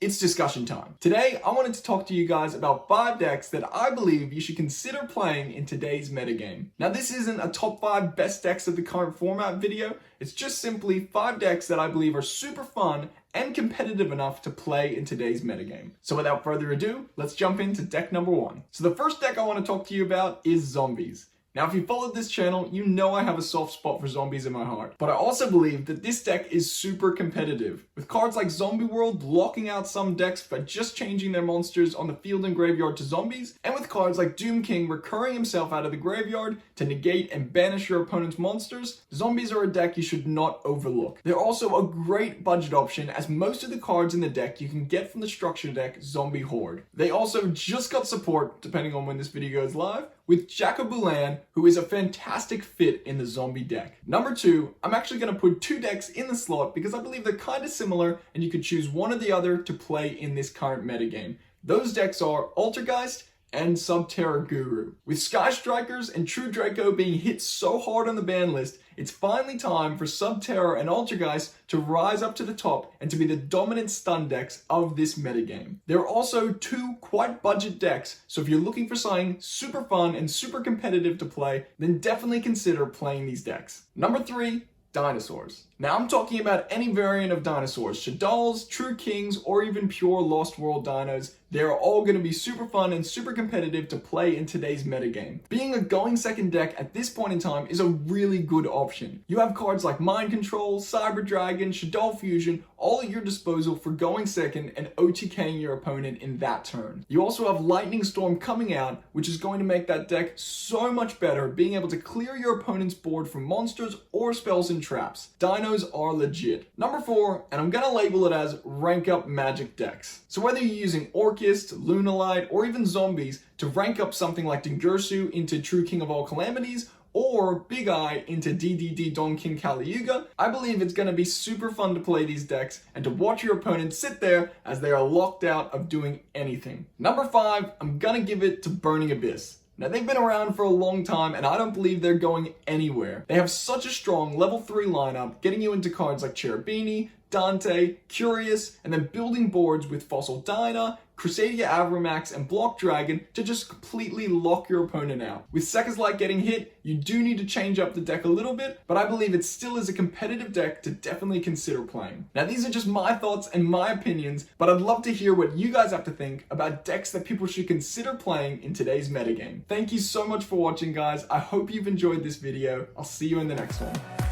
it's discussion time. Today, I wanted to talk to you guys about 5 decks that I believe you should consider playing in today's metagame. Now, this isn't a top 5 best decks of the current format video, it's just simply 5 decks that I believe are super fun and competitive enough to play in today's metagame. So without further ado, let's jump into deck number 1. So the first deck I want to talk to you about is Zombies. Now, if you followed this channel, you know I have a soft spot for zombies in my heart. But I also believe that this deck is super competitive, with cards like Zombie World blocking out some decks by just changing their monsters on the field and graveyard to zombies, and with cards like Doom King recurring himself out of the graveyard to negate and banish your opponent's monsters. Zombies are a deck you should not overlook. They're also a great budget option, as most of the cards in the deck you can get from the structure deck Zombie Horde. They also just got support, depending on when this video goes live, with Jacobulan, who is a fantastic fit in the zombie deck. Number 2, I'm actually going to put 2 decks in the slot because I believe they're kind of similar and you could choose one or the other to play in this current metagame. Those decks are Altergeist and Subterra Guru. With Sky Strikers and True Draco being hit so hard on the ban list, it's finally time for Subterra and Altergeist to rise up to the top and to be the dominant stun decks of this metagame. There are also 2 quite budget decks, so if you're looking for something super fun and super competitive to play, then definitely consider playing these decks. Number 3, Dinosaurs. Now I'm talking about any variant of dinosaurs, Shaddolls, True Kings, or even pure Lost World dinos. They're all going to be super fun and super competitive to play in today's metagame. Being a going second deck at this point in time is a really good option. You have cards like Mind Control, Cyber Dragon, Shadow Fusion, all at your disposal for going second and OTKing your opponent in that turn. You also have Lightning Storm coming out, which is going to make that deck so much better, being able to clear your opponent's board from monsters or spells and traps. Dinos are legit. Number 4, and I'm gonna label it as rank up magic decks. So whether you're using Orchist, Lunalight, or even Zombies to rank up something like Dingirsu into True King of All Calamities, or Big Eye into DDD Don King Kali-Yuga, I believe it's going to be super fun to play these decks and to watch your opponent sit there as they are locked out of doing anything. Number 5, I'm going to give it to Burning Abyss. Now, they've been around for a long time, and I don't believe they're going anywhere. They have such a strong level 3 lineup, getting you into cards like Cherubini, Dante, Curious, and then building boards with Fossil Dyna, Crusadia Avramax, and Block Dragon to just completely lock your opponent out. With Sekka's Light getting hit, you do need to change up the deck a little bit, but I believe it still is a competitive deck to definitely consider playing. Now, these are just my thoughts and my opinions, but I'd love to hear what you guys have to think about decks that people should consider playing in today's metagame. Thank you so much for watching, guys. I hope you've enjoyed this video. I'll see you in the next one.